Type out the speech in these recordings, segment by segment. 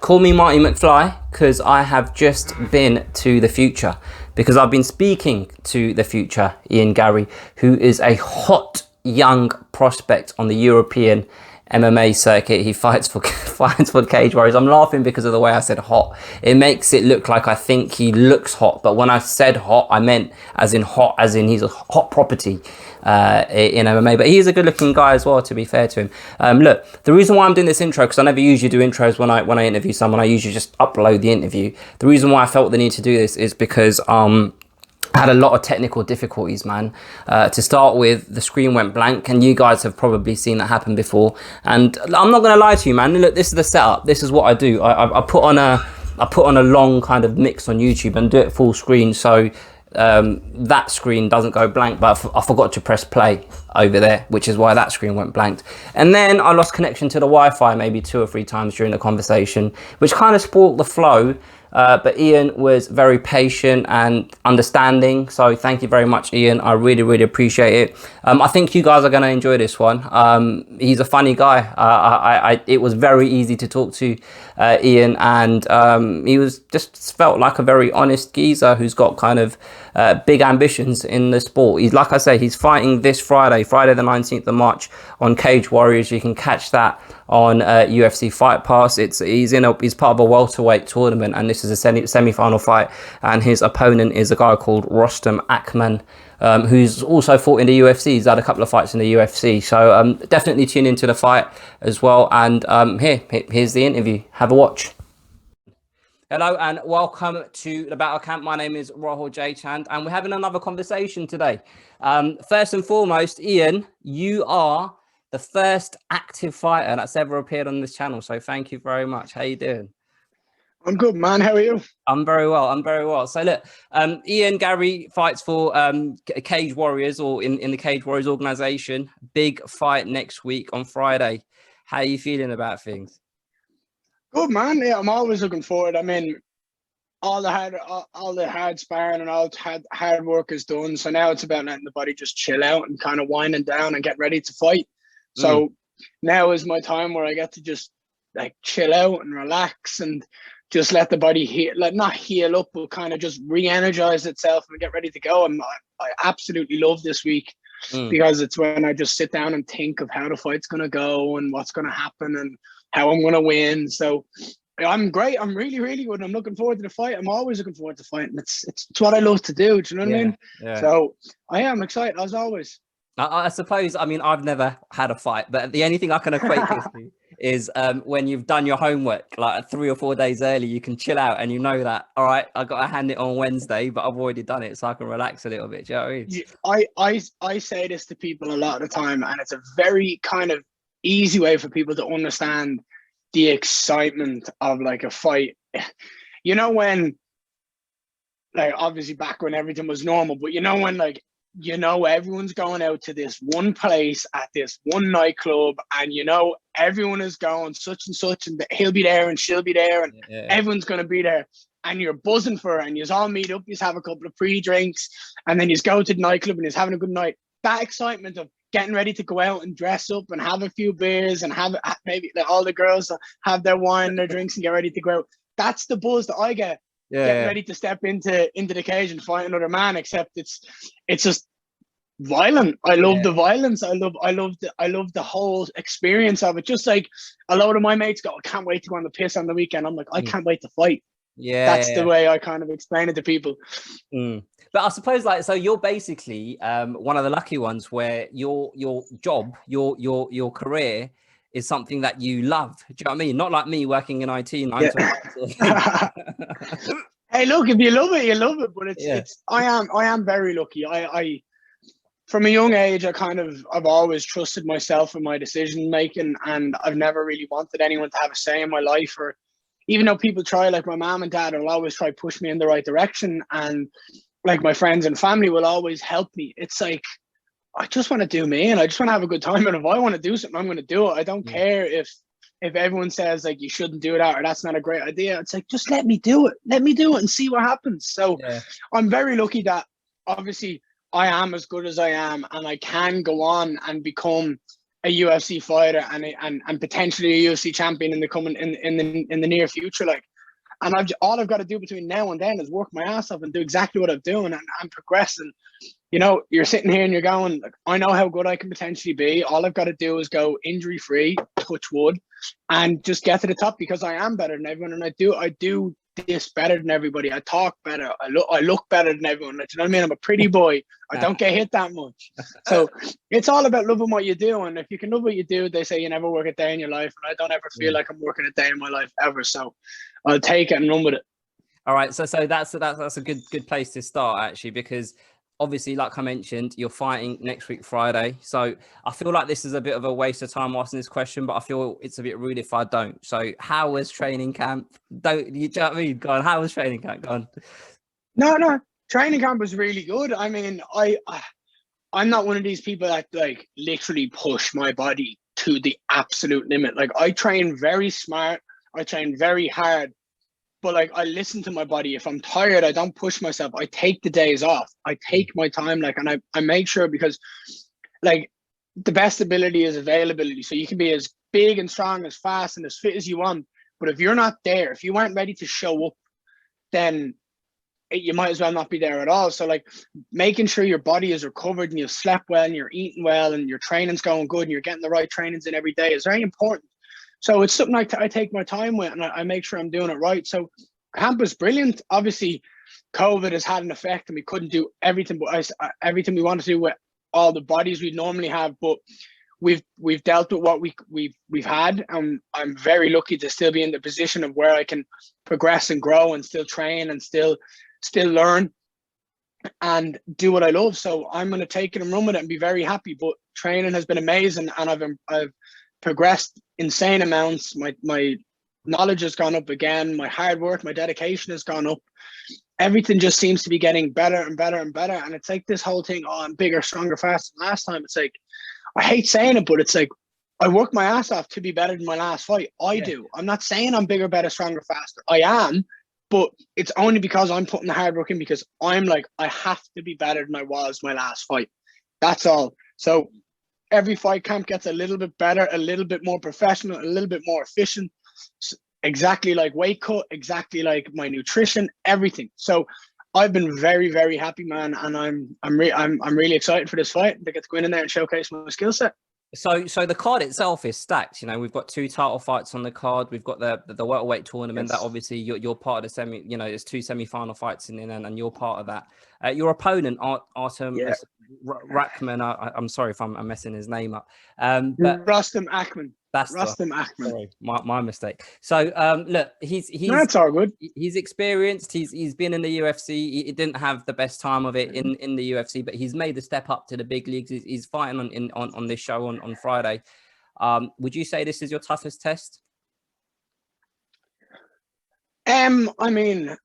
Call me Marty McFly because I have just been to the future, because I've been speaking to the future, Ian Garry, who is a hot young prospect on the European MMA circuit. He fights for Cage Warriors. I'm laughing because of the way I said hot. It makes it look like I think he looks hot, but when I said hot, I meant as in hot, as in he's a hot property in MMA. But he's a good-looking guy as well, to be fair to him. Look, the reason why I'm doing this intro, because I never usually do intros when I interview someone. I usually just upload the interview. The reason why I felt the need to do this is because I had a lot of technical difficulties, man. To start with, the screen went blank, and you guys have probably seen that happen before. And I'm not going to lie to you, man. Look, this is the setup. This is what I do. I put on a long kind of mix on YouTube and do it full screen, so that screen doesn't go blank, but I forgot to press play over there, which is why that screen went blanked. And then I lost connection to the Wi-Fi maybe 2 or 3 times during the conversation, which kind of spoiled the flow. But Ian was very patient and understanding, so thank you very much, Ian. I really, really appreciate it. I think you guys are going to enjoy this one. He's a funny guy. It was very easy to talk to Ian, and he was just felt like a very honest geezer who's got kind of big ambitions in the sport. He's, like I say, he's fighting this Friday the 19th of March on Cage Warriors. You can catch that on UFC Fight Pass. He's part of a welterweight tournament, and this is a semi-final fight, and his opponent is a guy called Rostam Akman, who's also fought in the UFC. He's had a couple of fights in the UFC, so definitely tune into the fight as well. And here's the interview. Have a watch. Hello and welcome to the Battle Camp. My name is Rahul J. Chand, and we're having another conversation today. First and foremost, Ian, you are the first active fighter that's ever appeared on this channel, so thank you very much. How you doing? I'm good, man. How are you? I'm very well. So look, Ian Garry fights for Cage Warriors, or in the Cage Warriors organization. Big fight next week on Friday. How are you feeling about things? Good, man. Yeah, I'm always looking forward. I mean, all the hard sparring and all hard work is done. So now it's about letting the body just chill out and kind of winding down and get ready to fight. So now is my time where I get to just like chill out and relax and just let the body heal, like not heal up, but kind of just re-energize itself and get ready to go. And I absolutely love this week because it's when I just sit down and think of how the fight's going to go and what's going to happen and how I'm going to win. So I'm great. I'm really, really good. I'm looking forward to the fight. I'm always looking forward to fighting. It's what I love to do. Do you know what I mean? Yeah. So I am excited as always. I suppose, I mean, I've never had a fight, but the only thing I can equate this to is when you've done your homework, like 3 or 4 days early, you can chill out and you know that, all right, I got to hand it on Wednesday, but I've already done it, so I can relax a little bit. Do you know what I mean? I say this to people a lot of the time, and it's a very kind of easy way for people to understand the excitement of like a fight. You know, when, like, obviously back when everything was normal, but you know, when like, you know, everyone's going out to this one place at this one nightclub, and you know, everyone is going such and such, and he'll be there and she'll be there, and everyone's going to be there, and you're buzzing for her, and you all meet up, you have a couple of pre-drinks, and then you go to the nightclub and you're having a good night. That excitement of getting ready to go out and dress up and have a few beers and have maybe all the girls have their wine and their drinks and get ready to go out. That's the buzz that I get. Getting ready to step into the cage and fight another man, except it's just violent. I love the violence. I love the whole experience of it. Just like a lot of my mates go, I can't wait to go on the piss on the weekend. I'm like, I can't wait to fight. That's the way I kind of explain it to people. But I suppose, like, so you're basically one of the lucky ones where your job, your career is something that you love. Do you know what I mean? Not like me working in IT 9 to 5. Hey, look, if you love it, you love it. But I am very lucky. I from a young age, I've always trusted myself and my decision making, and I've never really wanted anyone to have a say in my life. Or even though people try, like my mom and dad will always try push me in the right direction, and like my friends and family will always help me. It's like, I just want to do me, and I just want to have a good time. And if I want to do something, I'm going to do it. I don't care if everyone says like you shouldn't do that or that's not a great idea. It's like, just let me do it. Let me do it and see what happens. So I'm very lucky that obviously I am as good as I am, and I can go on and become a UFC fighter and potentially a UFC champion in the coming in the near future. Like, and all I've got to do between now and then is work my ass off and do exactly what I'm doing and progress. And you know, you're sitting here and you're going, like, I know how good I can potentially be. All I've got to do is go injury free, touch wood, and just get to the top, because I am better than everyone, and I do this better than everybody. I talk better. I look better than everyone. Like, you know what I mean? I'm a pretty boy. I don't get hit that much. So it's all about loving what you do. And if you can love what you do, they say you never work a day in your life. And I don't ever feel like I'm working a day in my life ever. So I'll take it and run with it. All right, so that's a good place to start, actually, because obviously, like I mentioned, you're fighting next week Friday. So I feel like this is a bit of a waste of time asking this question, but I feel it's a bit rude if I don't. So how was training camp? Don't you know what I mean? Go on. How was training camp? Go on. No, training camp was really good. I mean, I'm not one of these people that like literally push my body to the absolute limit. Like, I train very smart. I train very hard. But like, I listen to my body. If I'm tired, I don't push myself. I take the days off. I take my time, like, and I make sure, because like, the best ability is availability. So you can be as big and strong, as fast and as fit as you want. But if you're not there, if you aren't ready to show up, then you might as well not be there at all. So like, making sure your body is recovered and you've slept well and you're eating well and your training's going good and you're getting the right trainings in every day is very important. So it's something I take my time with, and I make sure I'm doing it right. So camp was brilliant. Obviously, COVID has had an effect, and we couldn't do everything, but everything we want to do with all the bodies we normally have. But we've dealt with what we've had, and I'm very lucky to still be in the position of where I can progress and grow and still train and still learn and do what I love. So I'm going to take it and run with it and be very happy. But training has been amazing, and I've progressed insane amounts. My knowledge has gone up again. My hard work, my dedication has gone up. Everything just seems to be getting better and better and better. And it's like this whole thing, oh, I'm bigger, stronger, faster than last time. It's like, I hate saying it, but it's like, I work my ass off to be better than my last fight. I do. I'm not saying I'm bigger, better, stronger, faster. I am, but it's only because I'm putting the hard work in, because I'm like, I have to be better than I was my last fight. That's all. So every fight camp gets a little bit better, a little bit more professional, a little bit more efficient, exactly like weight cut, exactly like my nutrition, everything. So I've been very, very happy, man, and I'm really excited for this fight to get to go in there and showcase my skill set. So the card itself is stacked. You know, we've got 2 title fights on the card. We've got the welterweight tournament, yes, that obviously you're part of the semi. You know, there's 2 semi-final fights and you're part of that. Your opponent, Artem, yeah, Rackman. I'm sorry if I'm messing his name up. But Rustam Akhman. That's Rustam Akhman. Sorry, my mistake. So look, he's that's all good. He's experienced. He's been in the UFC. He didn't have the best time of it in the UFC, but he's made the step up to the big leagues. He's fighting on this show on Friday. Would you say this is your toughest test? I mean,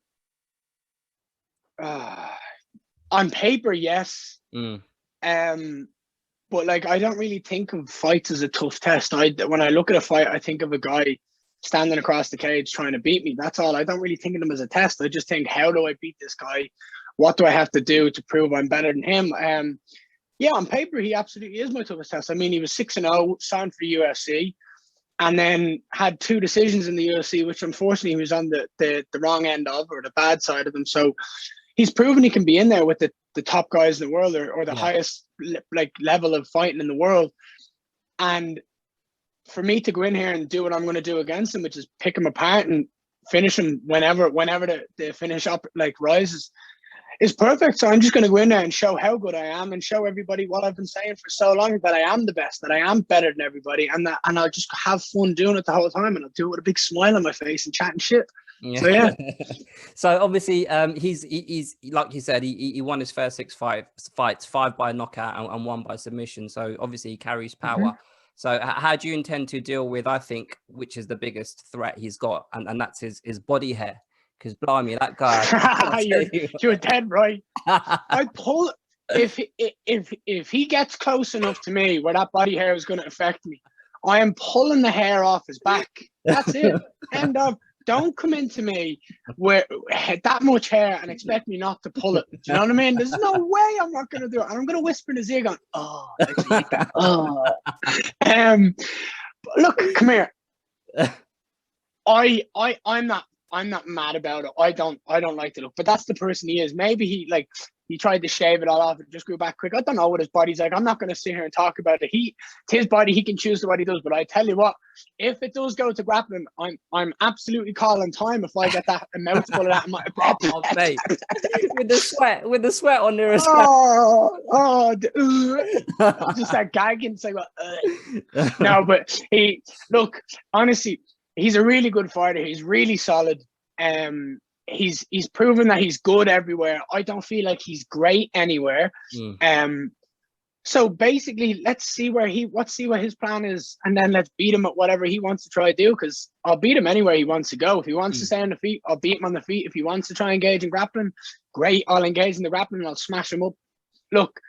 on paper, yes. But like, I don't really think of fights as a tough test. When I look at a fight, I think of a guy standing across the cage trying to beat me. That's all. I don't really think of them as a test. I just think, how do I beat this guy? What do I have to do to prove I'm better than him? Yeah, on paper, he absolutely is my toughest test. I mean, he was 6-0, signed for the UFC, and then had 2 decisions in the UFC, which unfortunately he was on the wrong end of, or the bad side of them. So he's proven he can be in there with the top guys in the world, or the highest like level of fighting in the world. And for me to go in here and do what I'm going to do against him, which is pick him apart and finish him whenever the finish up like rises, is perfect. So I'm just going to go in there and show how good I am, and show everybody what I've been saying for so long, that I am the best, that I am better than everybody, and I'll just have fun doing it the whole time, and I'll do it with a big smile on my face and chatting shit. Yeah. So yeah. So obviously, he's like you said, he won his first 6 fights, 5 by knockout and 1 by submission. So obviously he carries power. Mm-hmm. So how do you intend to deal with, I think, which is the biggest threat he's got, and that's his body hair? Because blimey, that guy. You're dead right. I pull if he gets close enough to me where that body hair is going to affect me, I am pulling the hair off his back. That's it. End of. don't come into me with that much hair and expect me not to pull it. Do you know what I mean? There's no way I'm not going to do it. And I'm going to whisper in his ear going, oh, actually, like that. Oh. Look, come here. I'm not mad about it. I don't like the look, but that's the person he is. Maybe he tried to shave it all off and just grew back quick. I don't know what his body's like. I'm not going to sit here and talk about it. It's his body. He can choose what he does. But I tell you what, if it does go to grappling, I'm absolutely calling time if I get that a mouthful of that in my oh, mate. with the sweat on there. Just that gagging. It's like, no, but honestly, he's a really good fighter. He's really solid. He's proven that he's good everywhere. I don't feel like he's great anywhere. So basically, let's see what his plan is, and then let's beat him at whatever he wants to try to do. Because I'll beat him anywhere he wants to go. If he wants to stay on the feet, I'll beat him on the feet. If he wants to try and engage in grappling, great. I'll engage in the grappling and I'll smash him up. Look,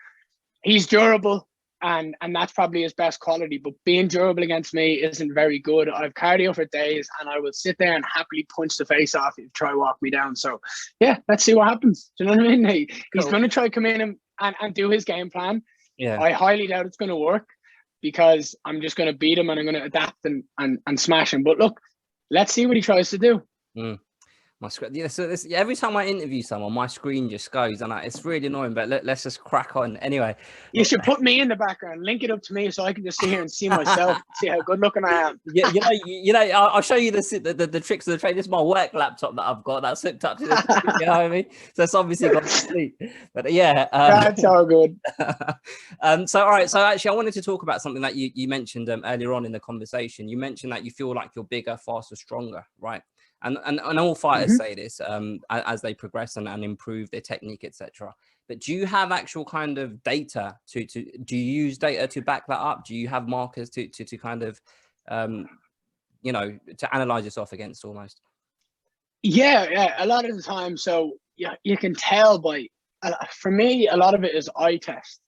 he's durable, and that's probably his best quality. But being durable against me isn't very good. I've cardio for days, and I will sit there and happily punch the face off if you try to walk me down. So yeah, let's see what happens. Do you know what I mean? He's going to try to come in and do his game plan. Yeah, I highly doubt it's going to work, because I'm just going to beat him and I'm going to adapt and smash him. But look, let's see what he tries to do. My screen, yeah. So every time I interview someone, my screen just goes, and it's really annoying. But let's just crack on anyway. You should put me in the background, link it up to me, so I can just sit here and see myself, see how good looking I am. Yeah, you know, I'll show you the tricks of the trade. This is my work laptop that I've got that's hooked up to this. You know what I mean? So it's obviously got to sleep. But yeah, that's all good. So all right. So actually, I wanted to talk about something that you mentioned earlier on in the conversation. You mentioned that you feel like you're bigger, faster, stronger, right? And all fighters say this as they progress and improve their technique, etc. But do you have actual kind of data do you use data to back that up? Do you have markers to kind of to analyze yourself against almost? Yeah, a lot of the time. So yeah, you can tell by, for me, a lot of it is eye test.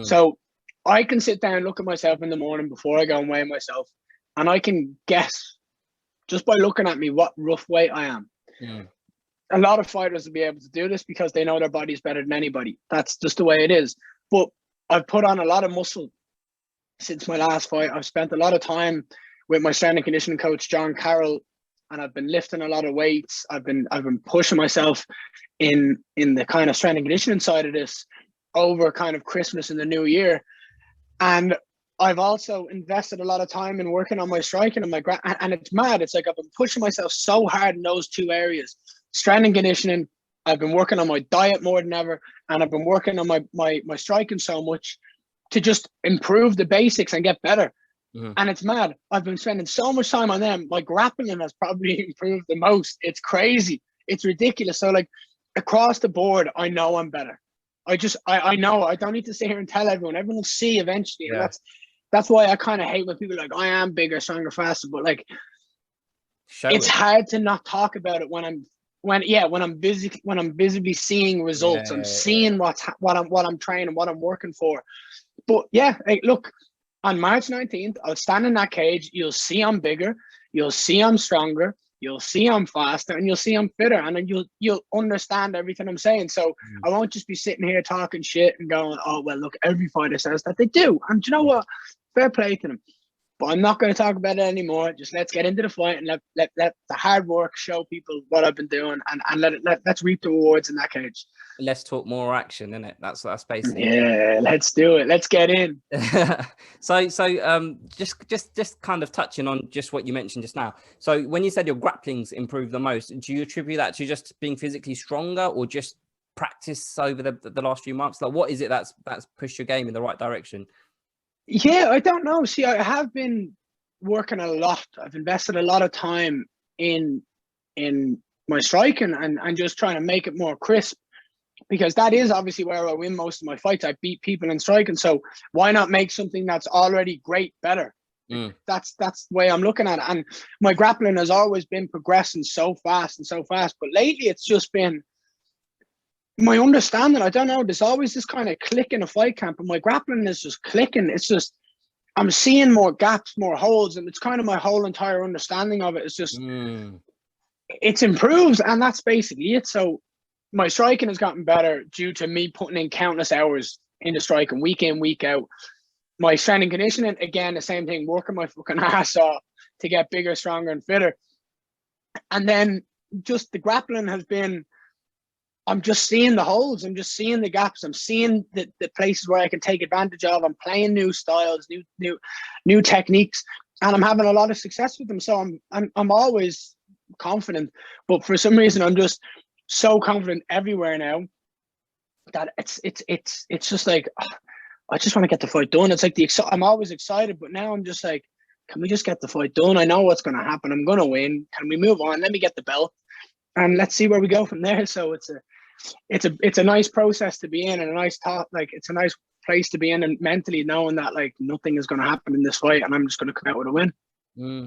So I can sit down and look at myself in the morning before I go and weigh myself, and I can guess just by looking at me what rough weight I am. A lot of fighters will be able to do this because they know their body's better than anybody. That's just the way it is. But I've put on a lot of muscle since my last fight. I've spent a lot of time with my strength and conditioning coach, John Carroll, and I've been lifting a lot of weights. I've been pushing myself in the kind of strength and conditioning side of this over kind of Christmas and the New Year. And I've also invested a lot of time in working on my striking and and it's mad. It's like I've been pushing myself so hard in those two areas. Strength and conditioning, I've been working on my diet more than ever, and I've been working on my striking so much to just improve the basics and get better. And it's mad. I've been spending so much time on them. My grappling has probably improved the most. It's crazy. It's ridiculous. So like across the board, I know I'm better. I know. I don't need to sit here and tell everyone. Everyone will see eventually. Yeah. And that's why I kind of hate when people are like, I am bigger, stronger, faster. But like, it's hard to not talk about it when I'm visibly seeing results. I'm seeing what I'm training, what I'm working for. But yeah, hey, look, on March 19th, I'll stand in that cage. You'll see I'm bigger. You'll see I'm stronger. You'll see I'm faster, and you'll see I'm fitter, and then you'll understand everything I'm saying. So I won't just be sitting here talking shit and going, oh well, look, every fighter says that. They do, and do you know what? Fair play to them. But I'm not going to talk about it anymore. Just let's get into the fight and let the hard work show people what I've been doing, and let's reap the rewards in that cage. Let's talk more action, innit? That's basically. Yeah, let's do it. Let's get in. So just kind of touching on just what you mentioned just now. So when you said your grappling's improved the most, do you attribute that to just being physically stronger, or just practice over the last few months? Like, what is it that's pushed your game in the right direction? Yeah, I don't know. See, I have been working a lot. I've invested a lot of time in my striking and just trying to make it more crisp, because that is obviously where I win most of my fights. I beat people in striking, so why not make something that's already great better? That's the way I'm looking at it. And my grappling has always been progressing so fast, but lately it's just been my understanding. I don't know, there's always this kind of click in a fight camp, and my grappling is just clicking. It's just, I'm seeing more gaps, more holes, and it's kind of my whole entire understanding of it is just it's improved, and that's basically it. So my striking has gotten better due to me putting in countless hours into striking, week in, week out. My strength and conditioning, again, the same thing, working my fucking ass off to get bigger, stronger, and fitter. And then just the grappling has been, I'm just seeing the holes. I'm just seeing the gaps. I'm seeing the places where I can take advantage of. I'm playing new styles, new techniques, and I'm having a lot of success with them. So I'm always confident, but for some reason I'm just so confident everywhere now that it's just like, I just want to get the fight done. It's like I'm always excited, but now I'm just like, can we just get the fight done? I know what's going to happen. I'm going to win. Can we move on? Let me get the belt, and let's see where we go from there. So it's a nice process to be in, and a nice thought. Like, it's a nice place to be in, and mentally knowing that like nothing is going to happen in this fight, and I'm just going to come out with a win.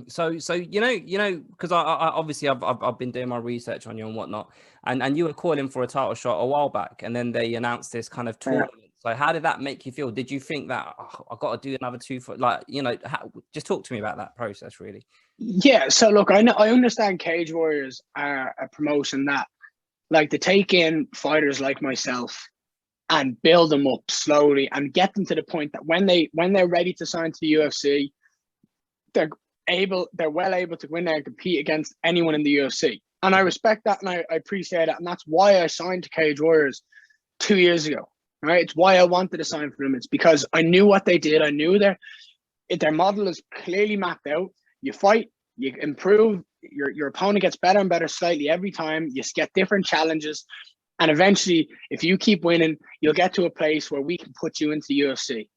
So because I obviously I've been doing my research on you and whatnot, and you were calling for a title shot a while back, and then they announced this kind of tournament. Yeah. So how did that make you feel? Did you think that I've got to do another 2 foot? Like, just talk to me about that process, really. Yeah. So look, I understand Cage Warriors are a promotion that like to take in fighters like myself and build them up slowly and get them to the point that when they're ready to sign to the UFC, they're well able to go in there and compete against anyone in the UFC. And I respect that, and I appreciate it. And that's why I signed to Cage Warriors 2 years ago, right? It's why I wanted to sign for them. It's because I knew what they did. I knew their model is clearly mapped out. You fight, you improve, your opponent gets better and better slightly every time. You get different challenges. And eventually, if you keep winning, you'll get to a place where we can put you into the UFC.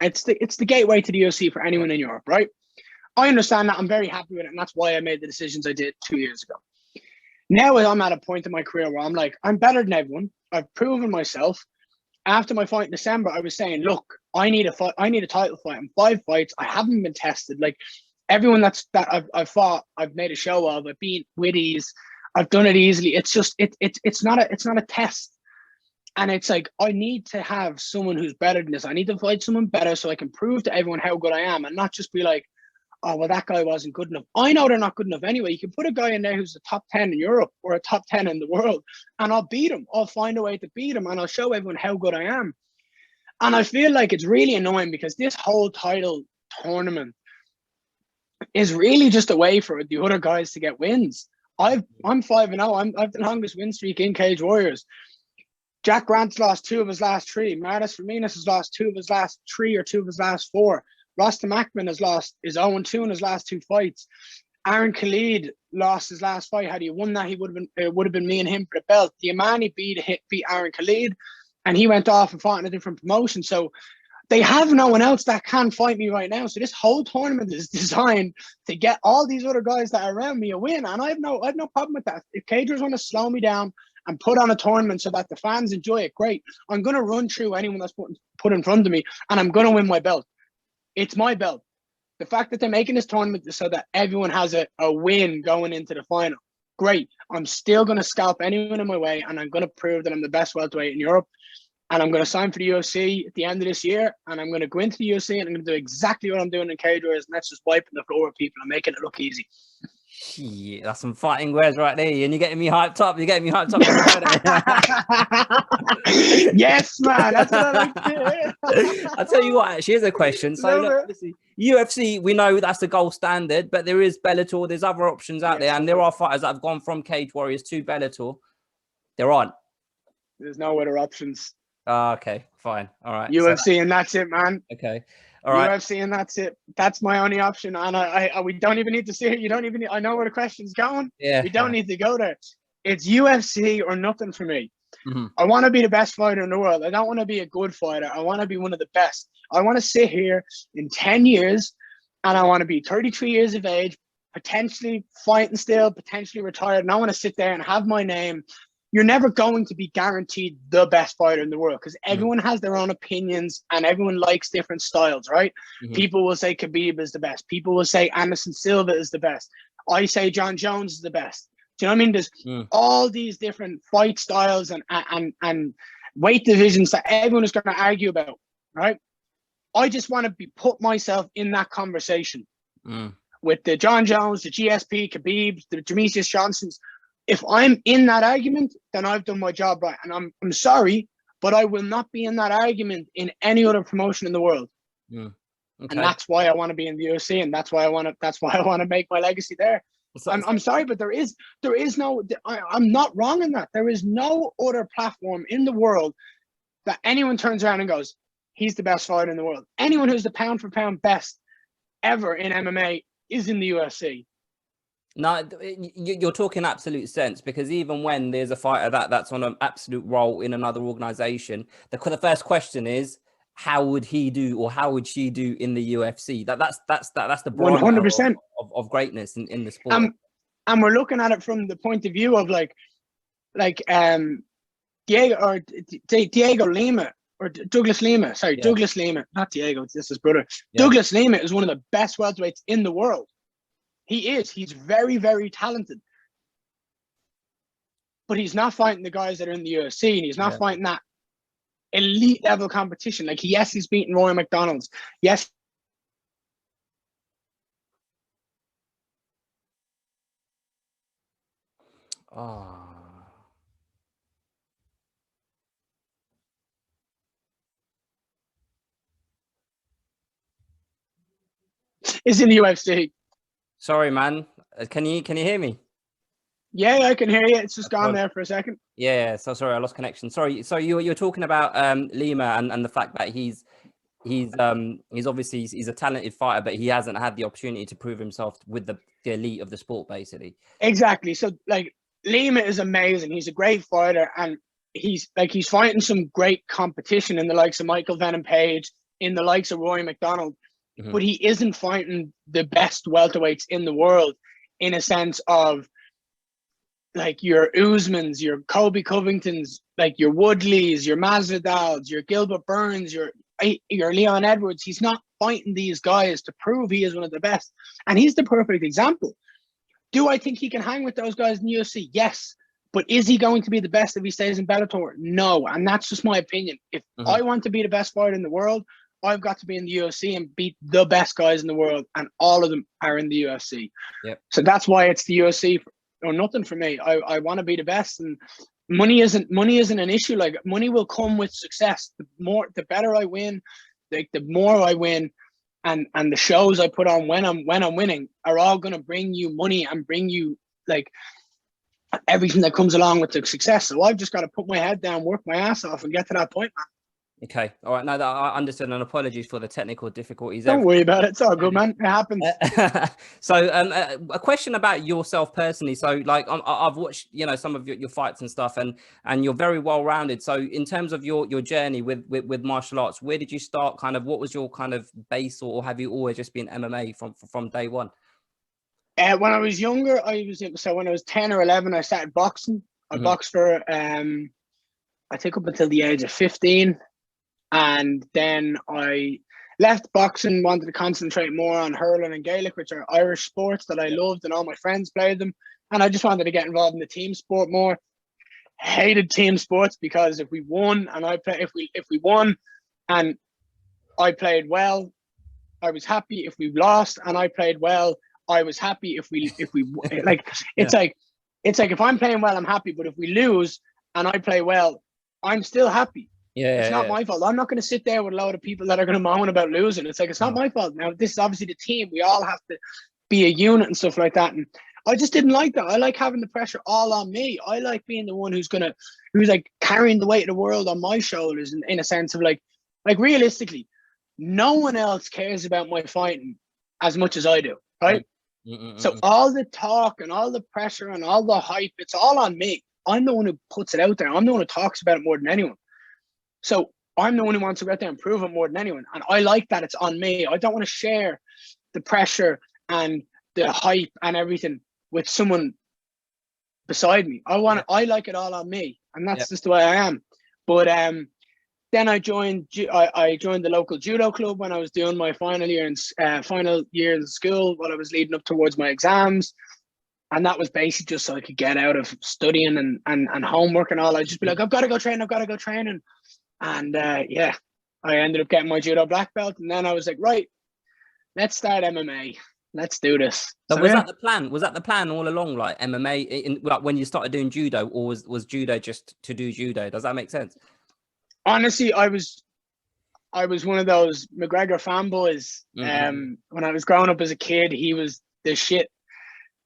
It's the gateway to the UFC for anyone in Europe, right? I understand that. I'm very happy with it, and that's why I made the decisions I did 2 years ago. Now I'm at a point in my career where I'm like, I'm better than everyone. I've proven myself. After my fight in December, I was saying, look, I need a fight. I need a title fight. I'm 5 fights. I haven't been tested. Like everyone that I've fought, I've made a show of. I've beat with ease. I've done it easily. It's just it's not a test. And it's like, I need to have someone who's better than this. I need to fight someone better so I can prove to everyone how good I am, and not just be like, oh, well, that guy wasn't good enough. I know they're not good enough anyway. You can put a guy in there who's a top 10 in Europe or a top 10 in the world, and I'll beat him. I'll find a way to beat him, and I'll show everyone how good I am. And I feel like it's really annoying because this whole title tournament is really just a way for the other guys to get wins. I'm 5-0. I've the longest win streak in Cage Warriors. Jack Grant's lost 2 of his last 3. Marius Firminas has lost 2 of his last 3 or 2 of his last 4. Rostam Akman is 0-2 in his last 2 fights. Aaron Khalid lost his last fight. Had he won that, it would have been me and him for the belt. Diamani beat Aaron Khalid, and he went off and fought in a different promotion. So they have no one else that can fight me right now. So this whole tournament is designed to get all these other guys that are around me a win, and I have no problem with that. If Cagers want to slow me down and put on a tournament so that the fans enjoy it, great. I'm going to run through anyone that's put in front of me, and I'm going to win my belt. It's my belt. The fact that they're making this tournament is so that everyone has a win going into the final. Great. I'm still going to scalp anyone in my way, and I'm going to prove that I'm the best welterweight in Europe. And I'm going to sign for the UFC at the end of this year, and I'm going to go into the UFC, and I'm going to do exactly what I'm doing in Cage Warriors, and that's just wiping the floor with people and making it look easy. Yeah, that's some fighting words right there, and you're getting me hyped up. Yes, man. That's what I like to hear. I'll tell you what, actually, here's a question. So, look, obviously, UFC, we know that's the gold standard, but there is Bellator. There's other options out there, and there are fighters that have gone from Cage Warriors to Bellator. There aren't. There's no other options. Okay, fine. All right. UFC, and that's it, man. Okay. All right. UFC, and that's it. That's my only option. And I we don't even need to see it. You don't even I know where the question's going. Yeah. We don't need to go there. It's UFC or nothing for me. Mm-hmm. I want to be the best fighter in the world. I don't want to be a good fighter. I want to be one of the best. I want to sit here in 10 years, and I want to be 33 years of age, potentially fighting still, potentially retired. And I want to sit there and have my name. You're never going to be guaranteed the best fighter in the world because everyone has their own opinions and everyone likes different styles, right? Mm-hmm. People will say Khabib is the best. People will say Anderson Silva is the best. I say John Jones is the best. Do you know what I mean? There's all these different fight styles and weight divisions that everyone is going to argue about, right? I just want to put myself in that conversation with the John Jones, the GSP, Khabib, the Demetrius Johnsons. if I'm in that argument, then I've done my job right. And I'm sorry, but I will not be in that argument in any other promotion in the world. Okay. And that's why I want to be in the UFC, and that's why I want to make my legacy there. I'm sorry, but there is no, I'm not wrong in that. There is no other platform in the world that anyone turns around and goes, he's the best fighter in the world. Anyone who's the pound for pound best ever in MMA is in the UFC. No, you're talking absolute sense, because even when there's a fighter that's on an absolute roll in another organization, the first question is, how would he do, or how would she do in the UFC? That's the barometer 100% of greatness in the sport. And we're looking at it from the point of view of Diego Lima, or Douglas Lima. Sorry, yeah. Douglas Lima, not Diego. This is his brother. Yeah. Douglas Lima is one of the best welterweights in the world. He is. He's very, very talented. But he's not fighting the guys that are in the UFC, and he's not fighting that elite level competition. Like, yes, he's beaten Roy McDonald's. Yes. Oh. Is in the UFC. Sorry, man. Can you hear me? Yeah, I can hear you. It's just gone there for a second. Yeah. So sorry, I lost connection. Sorry. So you're talking about Lima and the fact that he's obviously he's a talented fighter, but he hasn't had the opportunity to prove himself with the elite of the sport, basically. Exactly. So like, Lima is amazing. He's a great fighter, and he's fighting some great competition in the likes of Michael Venom Page, in the likes of Roy McDonald. Mm-hmm. But he isn't fighting the best welterweights in the world, in a sense of like your Usmans, your Colby Covingtons, like your Woodleys, your Masvidals, your Gilbert Burns, your Leon Edwards. He's not fighting these guys to prove he is one of the best. And he's the perfect example. Do I think he can hang with those guys in the UFC? Yes. But is he going to be the best if he stays in Bellator? No. And that's just my opinion. If I want to be the best fighter in the world, I've got to be in the UFC and beat the best guys in the world. And all of them are in the UFC. Yep. So that's why it's the UFC or nothing for me. I want to be the best. And money isn't an issue. Like, money will come with success. The better I win, like the more I win. And the shows I put on when I'm winning are all going to bring you money and bring you like everything that comes along with the success. So I've just got to put my head down, work my ass off, and get to that point, man. Okay. All right. Now that I understand, and apologies for the technical difficulties. Don't worry about it. It's all good, man. It happens. So a question about yourself personally. So like I've watched, some of your fights and stuff, and you're very well rounded. So in terms of your journey with martial arts, where did you start? Kind of what was your kind of base, or have you always just been MMA from day one? When I was younger, when I was 10 or 11, I started boxing. I boxed for I think up until the age of 15. And then I left boxing, wanted to concentrate more on hurling and Gaelic, which are Irish sports that I loved, and all my friends played them. And I just wanted to get involved in the team sport more. Hated team sports because if we won and I played well, I was happy. If we lost and I played well, I was happy. If we like, it's like if I'm playing well, I'm happy. But if we lose and I play well, I'm still happy. It's not my fault. I'm not going to sit there with a load of people that are going to moan about losing. It's like, it's not my fault. Now, this is obviously the team. We all have to be a unit and stuff like that. And I just didn't like that. I like having the pressure all on me. I like being the one who's like carrying the weight of the world on my shoulders, in a sense of like realistically, no one else cares about my fighting as much as I do, right? So all the talk and all the pressure and all the hype, it's all on me. I'm the one who puts it out there. I'm the one who talks about it more than anyone. So I'm the one who wants to go out there and prove it more than anyone. And I like that it's on me. I don't want to share the pressure and the hype and everything with someone beside me. I like it all on me. And that's just the way I am. But then I joined the local judo club when I was doing my final year in school, while I was leading up towards my exams. And that was basically just so I could get out of studying and homework and all. I'd just be like, I've got to go train. And I ended up getting my judo black belt. And then I was like, right, let's start MMA. let's do this. So So was yeah, that the plan? Was that the plan all along, like MMA, like when you started doing judo, or was judo just to do judo? Does that make sense? honestly, I was one of those McGregor fanboys. Mm-hmm. When I was growing up as a kid, he was the shit,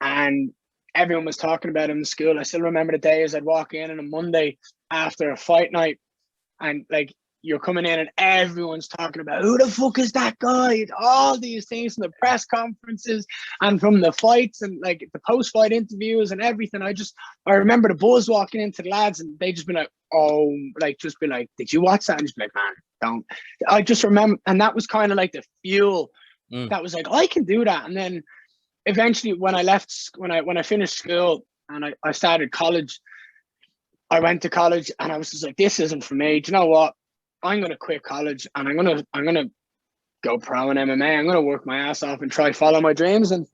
and everyone was talking about him in school. I still remember the days I'd walk in on a Monday after a fight night, and like you're coming in and everyone's talking about who the fuck is that guy? All these things from the press conferences and from the fights and like the post-fight interviews and everything. I remember the buzz walking into the lads and they just been like, oh, like just be like, did you watch that? And just be like, man, don't. I just remember, and that was kind of like the fuel Mm. that was like, I can do that. And then eventually when I finished school and I started college, I went to college and I was just like, this isn't for me. Do you know what? I'm gonna quit college and I'm gonna go pro in MMA. I'm gonna work my ass off and try follow my dreams. And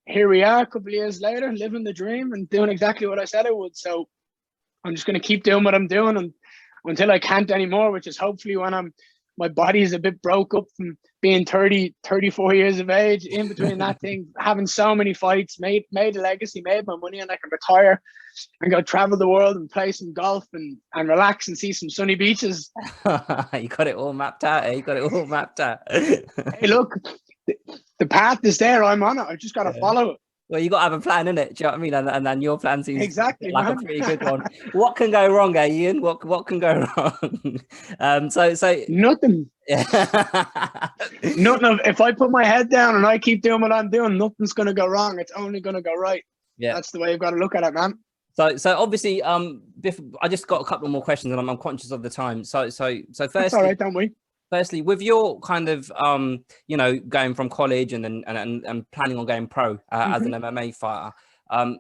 here we are, a couple of years later, living the dream and doing exactly what I said I would. So I'm just gonna keep doing what I'm doing and until I can't anymore, which is hopefully when my body is a bit broke up from being 30, 34 years of age, in between that thing, having so many fights, made a legacy, made my money, and I can retire and go travel the world and play some golf and relax and see some sunny beaches. You got it all mapped out. Eh? You got it all mapped out. Hey, look, the path is there. I'm on it. I just got to Yeah. follow it. Well, you got to have a plan in it. Do you know what I mean? And then your plan seems Exactly, like a man. pretty good one. What can go wrong, eh, Ian? What can go wrong? So Nothing. yeah. Nothing. If I put my head down and I keep doing what I'm doing, nothing's going to go wrong. It's only going to go right. Yeah. That's the way you've got to look at it, man. So obviously, I just got a couple more questions, and I'm conscious of the time. So That's all right, don't we? firstly, with your kind of going from college and then and planning on going pro as an MMA fighter,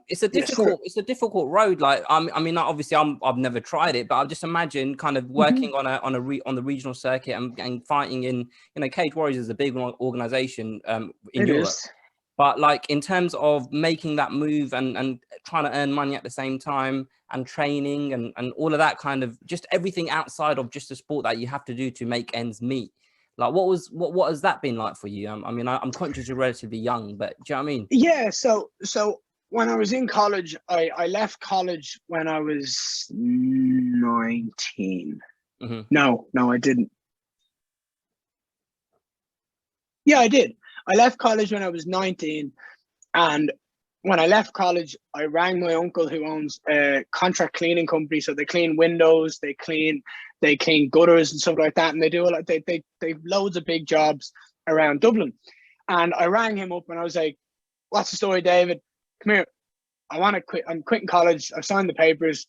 it's a Yes, sir. difficult road. Like I mean, obviously I've never tried it, but I just imagine kind of working on the regional circuit and fighting in Cage Warriors is a big organization in It Europe. is. But like in terms of making that move and trying to earn money at the same time and training and all of that kind of just everything outside of just the sport that you have to do to make ends meet. Like what has that been like for you? I mean, I'm conscious you're relatively young, but do you know what I mean? Yeah. So when I was in college, I left college when I was 19. Mm-hmm. No, I didn't. Yeah, I did. I left college when I was 19. And when I left college, I rang my uncle who owns a contract cleaning company. So they clean windows, they clean gutters and stuff like that. And they do a lot, they loads of big jobs around Dublin. And I rang him up and I was like, what's the story, David? Come here. I want to quit. I'm quitting college. I've signed the papers.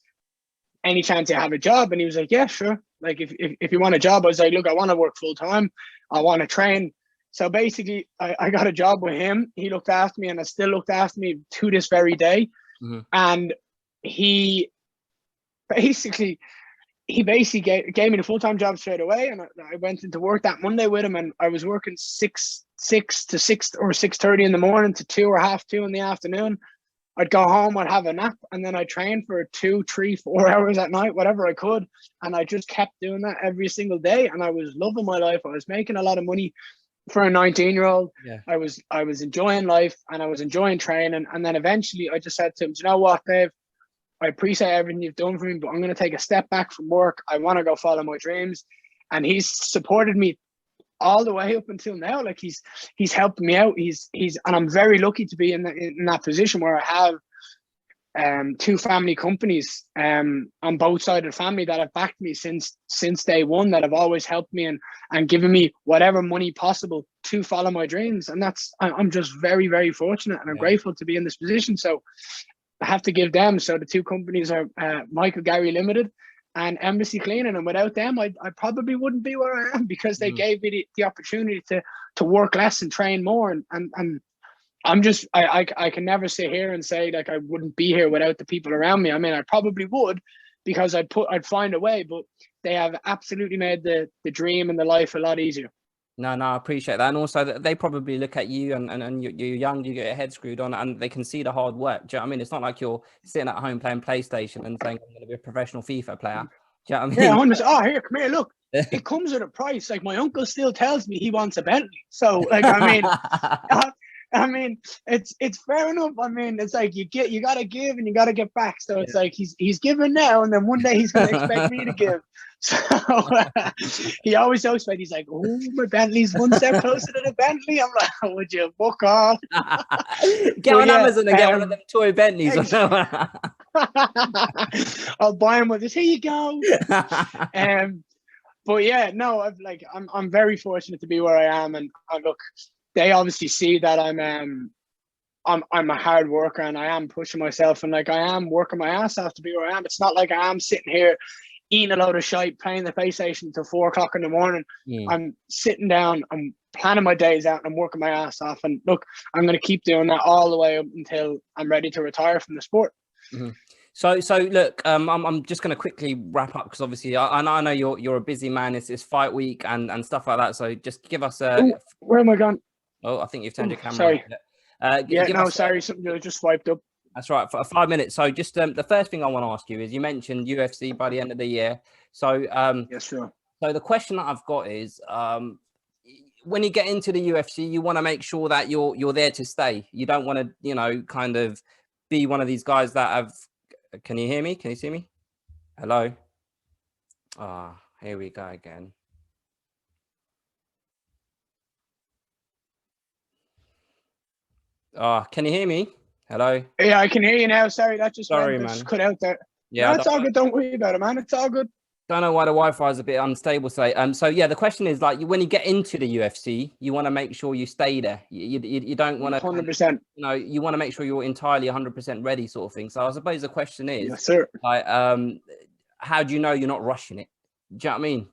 Any chance you have a job? And he was like, yeah, sure. Like if you want a job, I was like, look, I want to work full time. I want to train. So basically, I got a job with him. He looked after me and has still looked after me to this very day. Mm-hmm. And he basically gave me the full-time job straight away. And I went into work that Monday with him and I was working 6 to 6 or 6:30 in the morning to 2 or half 2 in the afternoon. I'd go home, I'd have a nap, and then I'd train for 2, 3, 4 hours at night, whatever I could. And I just kept doing that every single day. And I was loving my life. I was making a lot of money for a 19-year-old. Yeah. I was enjoying life and I was enjoying training. And then eventually I just said to him, do you know what, Dave? I appreciate everything you've done for me, but I'm going to take a step back from work. I want to go follow my dreams. And he's supported me all the way up until now. Like he's helped me out. And I'm very lucky to be in that position where I have 2 family companies on both sides of the family that have backed me since day one, that have always helped me and given me whatever money possible to follow my dreams. And I'm just very, very fortunate and I'm grateful to be in this position. So I have to give them. So the 2 companies are Michael Garry Limited and Embassy Cleaning. And without them, I probably wouldn't be where I am, because they gave me the opportunity to work less and train more. And I'm just, I can never sit here and say like I wouldn't be here without the people around me. I mean, I probably would, because I'd find a way, but they have absolutely made the dream and the life a lot easier. No, I appreciate that. And also they probably look at you and you're young, you get your head screwed on and they can see the hard work. Do you know what I mean? It's not like you're sitting at home playing PlayStation and saying, I'm going to be a professional FIFA player. Do you know what I mean? Yeah, 100%. Oh, here, come here, look. It comes at a price. Like my uncle still tells me he wants a Bentley. So like, I mean, I mean, it's fair enough. I mean, it's like you gotta give and you gotta get back. So it's like he's giving now, and then one day he's gonna expect me to give. So he always jokes about. He's like, "Oh, my Bentley's one step closer to the Bentley." I'm like, "Would you fuck off?" Get on Amazon and get one of them toy Bentleys. I'll buy him with this. Here you go. But yeah, no, I'm very fortunate to be where I am, and look, they obviously see that I'm a hard worker and I am pushing myself, and like I am working my ass off to be where I am. It's not like I am sitting here eating a load of shite, playing the PlayStation until 4 o'clock in the morning. I'm sitting down, I'm planning my days out, and I'm working my ass off. And look, I'm going to keep doing that all the way up until I'm ready to retire from the sport. So look, I'm just going to quickly wrap up because obviously I know you're a busy man. It's fight week and stuff like that. So just give us a. Ooh, where am I gone? Oh, I think you've turned your camera. Sorry. Sorry, something just swiped up. That's right, for 5 minutes. So just the first thing I want to ask you is, you mentioned UFC by the end of the year. So yes, sure. So the question that I've got is, when you get into the UFC, you want to make sure that you're there to stay. You don't want to, kind of be one of these guys that have. Can you hear me? Can you see me? Hello. Here we go again. Can you hear me? Hello. Yeah, I can hear you now. Sorry, that just man. just cut out there. Yeah, no, it's all good. Don't worry about it, man. It's all good. Don't know why the Wi-Fi is a bit unstable today. So yeah, the question is, like, when you get into the UFC, you want to make sure you stay there. You don't want to 100%. You want to make sure you're entirely 100% ready, sort of thing. So I suppose the question is, yes, sir. Like, how do you know you're not rushing it? Do you know what I mean?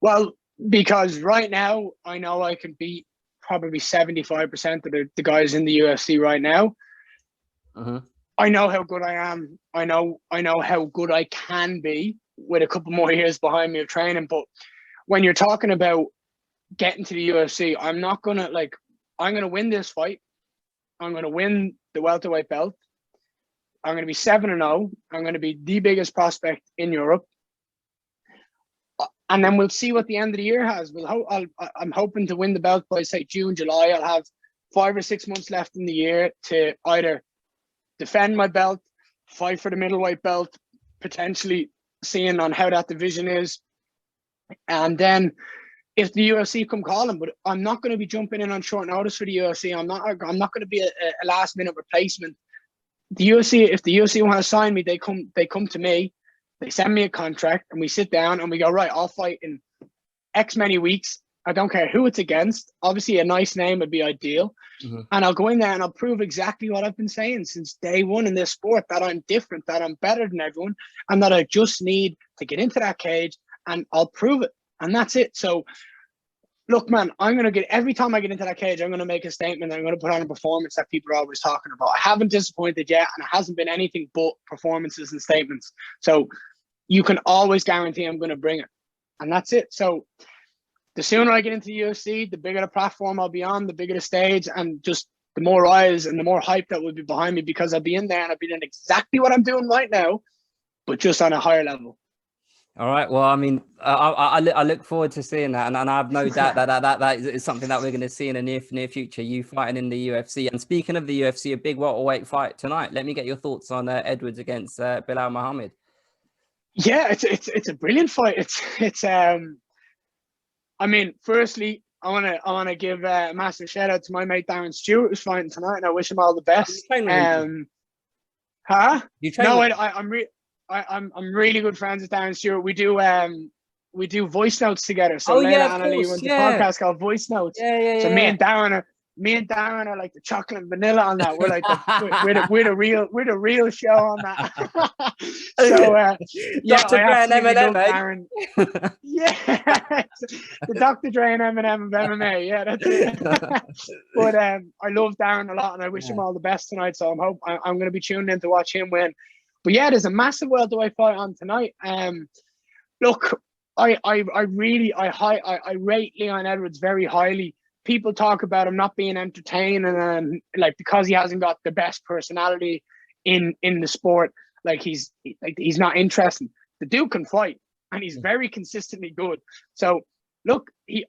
Well, because right now I know I can beat probably 75% of the guys in the UFC right now. I know how good I am. I know how good I can be with a couple more years behind me of training. But when you're talking about getting to the UFC, I'm going to win this fight. I'm going to win the welterweight belt. I'm going to be 7-0. I'm going to be the biggest prospect in Europe. And then we'll see what the end of the year has. I'm hoping to win the belt by, say, June, July. I'll have 5 or 6 months left in the year to either defend my belt, fight for the middleweight belt, potentially seeing on how that division is. And then if the UFC come calling, but I'm not going to be jumping in on short notice for the UFC. I'm not going to be a last minute replacement. The UFC, if the UFC want to sign me, they come to me. They send me a contract and we sit down and we go, right, I'll fight in X many weeks. I don't care who it's against. Obviously, a nice name would be ideal. And I'll go in there and I'll prove exactly what I've been saying since day one in this sport, that I'm different, that I'm better than everyone, and that I just need to get into that cage and I'll prove it. And that's it. So, look, man, every time I get into that cage, I'm going to make a statement. I'm going to put on a performance that people are always talking about. I haven't disappointed yet, and it hasn't been anything but performances and statements. So you can always guarantee I'm going to bring it. And that's it. So the sooner I get into the UFC, the bigger the platform I'll be on, the bigger the stage, and just the more eyes and the more hype that will be behind me, because I'll be in there and I'll be doing exactly what I'm doing right now, but just on a higher level. All right. Well, I mean, I look forward to seeing that, and I have no doubt that is something that we're going to see in the near future. You fighting in the UFC. And speaking of the UFC, a big welterweight fight tonight. Let me get your thoughts on Edwards against Bilal Muhammad. Yeah, it's a brilliant fight. I mean, firstly, I want to give a massive shout out to my mate Darren Stewart, who's fighting tonight, and I wish him all the best. You train I'm really good friends with Darren Stewart. We do voice notes together. So Leila and Ali went to a podcast called Voice Notes. So me and Darren are like the chocolate and vanilla on that. We're like we're the real show on that. So Dr. Dre and Eminem, the Dr. Dre and Eminem of MMA. Yeah, that's it. But I love Darren a lot, and I wish him all the best tonight. So I'm going to be tuning in to watch him win. But yeah, there's a massive welterweight fight on tonight. Look, I rate Leon Edwards very highly. People talk about him not being entertaining, and like, because he hasn't got the best personality in the sport, like he's not interesting. The dude can fight, and he's very consistently good. So look, he's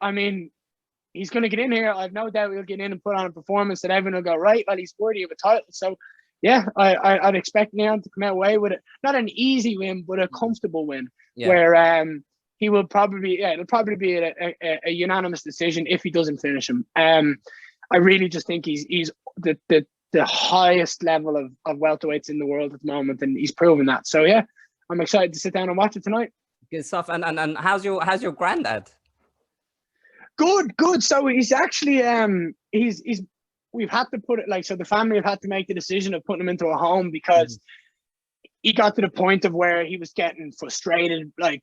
he's going to get in here. I've no doubt he'll get in and put on a performance that everyone will go, right, well, he's worthy of a title. So, yeah, I'd expect Leon to come out away with it. Not an easy win, but a comfortable win. Yeah. Where he will probably, it'll probably be a unanimous decision if he doesn't finish him. I really just think he's the highest level of welterweights in the world at the moment, and he's proven that. So yeah, I'm excited to sit down and watch it tonight. Good stuff. And how's your granddad? Good. So he's actually he's we've had to put it like, so the family have had to make the decision of putting him into a home because he got to the point of where he was getting frustrated, like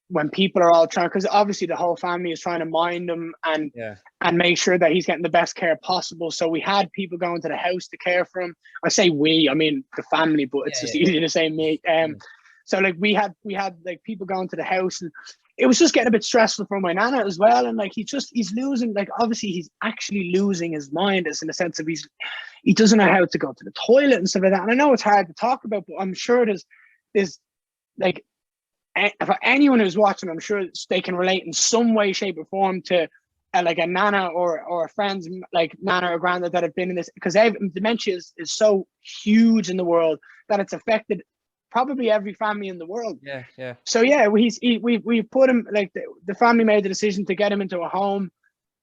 when people are all trying, because obviously the whole family is trying to mind him and make sure that he's getting the best care possible. So we had people going to the house to care for him. I say we, I mean the family, but it's just easy to say me. So like we had like people going to the house, and it was just getting a bit stressful for my nana as well. And like he's losing, like obviously he's actually losing his mind, as in the sense of he doesn't know how to go to the toilet and stuff like that. And I know it's hard to talk about, but I'm sure there's like, for anyone who's watching, I'm sure they can relate in some way, shape, or form to like a nana or a friend's like nana or granddad that have been in this, because dementia is so huge in the world that it's affected probably every family in the world. Yeah. So yeah, we put him, like the family made the decision to get him into a home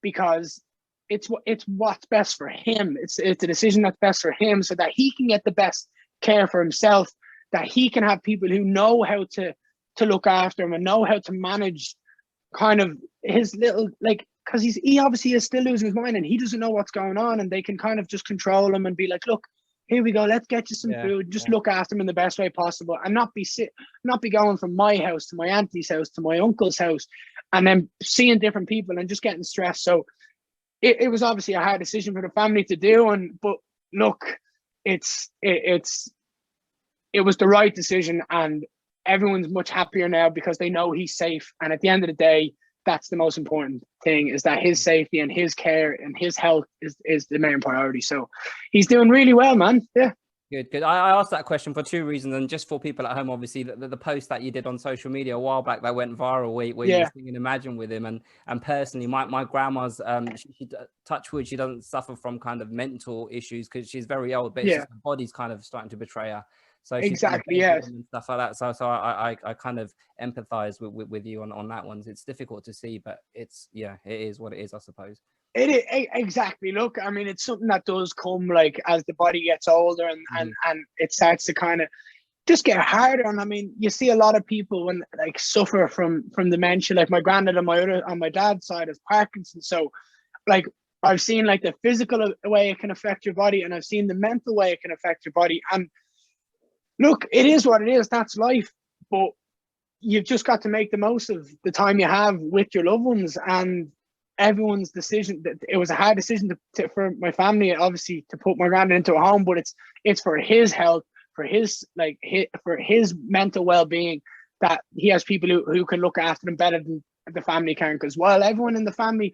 because it's what's best for him. It's a decision that's best for him, so that he can get the best care for himself, that he can have people who know how to look after him and know how to manage kind of his little, like, because he obviously is still losing his mind and he doesn't know what's going on, and they can kind of just control him and be like, look, here we go, let's get you some food, just look after him in the best way possible, and not be going from my house to my auntie's house to my uncle's house and then seeing different people and just getting stressed. So it was obviously a hard decision for the family to do, but look, it was the right decision, and everyone's much happier now because they know he's safe. And at the end of the day, that's the most important thing, is that his safety and his care and his health is the main priority. So he's doing really well, man. Yeah. Good. I asked that question for two reasons, and just for people at home, obviously, the post that you did on social media a while back that went viral, where you were singing Imagine with him, and personally, my grandma's she touch wood, she doesn't suffer from kind of mental issues because she's very old, but it's just her body's kind of starting to betray her. So exactly, and stuff like that. So I kind of empathize with you on that one. It's difficult to see, but it is what it is, I suppose. It is, exactly. Look, I mean, it's something that does come like as the body gets older and it starts to kind of just get harder. And I mean, you see a lot of people when like suffer from dementia, like my granddad on my dad's side has Parkinson's. So like I've seen like the physical way it can affect your body, and I've seen the mental way it can affect your body. And look, it is what it is. That's life. But you've just got to make the most of the time you have with your loved ones. And everyone's decision, that it was a hard decision for my family, obviously, to put my granddad into a home, but it's for his health, for his mental well-being, that he has people who can look after him better than the family can. Because while everyone in the family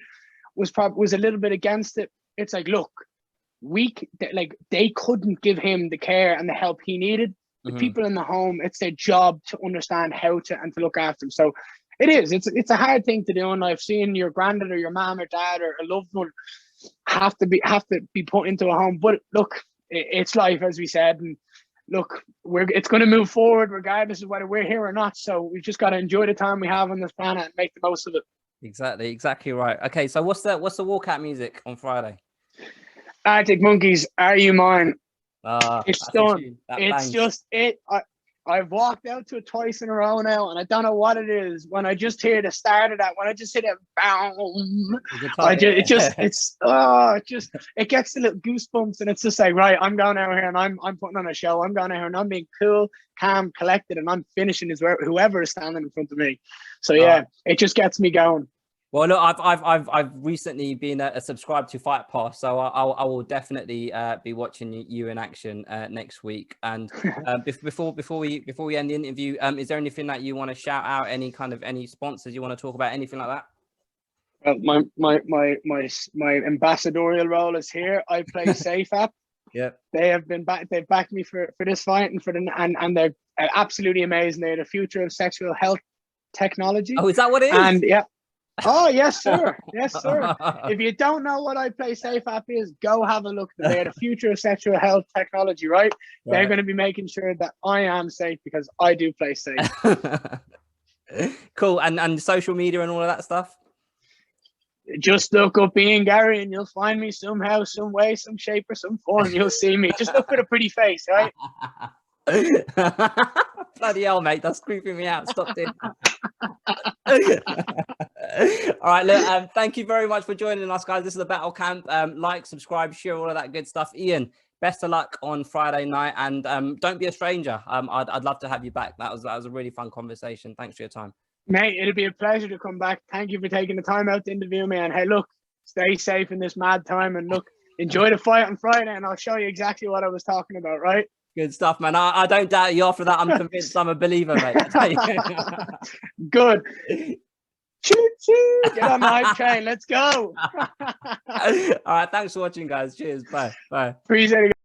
was a little bit against it, it's like, look, they couldn't give him the care and the help he needed. The people in the home, it's their job to understand how to and to look after them. So it's a hard thing to do. And I've seen your granddad or your mom or dad or a loved one have to be put into a home. But look, it's life, as we said. And look, it's going to move forward regardless of whether we're here or not. So we've just got to enjoy the time we have on this planet and make the most of it. Exactly right. Okay, so what's the walkout music on Friday? Arctic Monkeys, Are You Mine? It's done. It's just it. I've walked out to it twice in a row now, and I don't know what it is. When I just hear the start of that, when I just hit it, boom, it gets the little goosebumps, and it's just like, right, I'm going out here and I'm putting on a show. I'm going out here and I'm being cool, calm, collected, and I'm finishing whoever is standing in front of me. So yeah, it just gets me going. Well, look, I've recently been a subscribed to Fight Pass, so I will definitely be watching you in action next week. And before we end the interview, is there anything that you want to shout out? Any sponsors you want to talk about? Anything like that? Well, my ambassadorial role is here. I play Safe App. Yeah, they've backed me for this fight and they're absolutely amazing. They're the future of sexual health technology. Oh, is that what it is? And yeah. Oh, yes, sir. Yes, sir. If you don't know what I Play Safe app is, go have a look. They're the future of sexual health technology, right? They're Right. going to be making sure that I am safe because I do play safe. Cool. And social media and all of that stuff. Just look up Ian Garry and you'll find me somehow, some way, some shape, or some form. You'll see me. Just look for the pretty face, right? Bloody hell, mate. That's creeping me out. Stop doing that. All right, look, thank you very much for joining us, guys. This is the Battle Camp. Like, subscribe, share, all of that good stuff. Ian, best of luck on Friday night, and don't be a stranger. I'd love to have you back. That was a really fun conversation. Thanks for your time. Mate, it'll be a pleasure to come back. Thank you for taking the time out to interview me. And hey, look, stay safe in this mad time. And look, enjoy the fight on Friday, and I'll show you exactly what I was talking about, right? Good stuff, man. I don't doubt you. After that, I'm convinced I'm a believer, mate. Good. Choo choo. Get on the hype train. Let's go. All right. Thanks for watching, guys. Cheers. Bye. Bye. Appreciate it.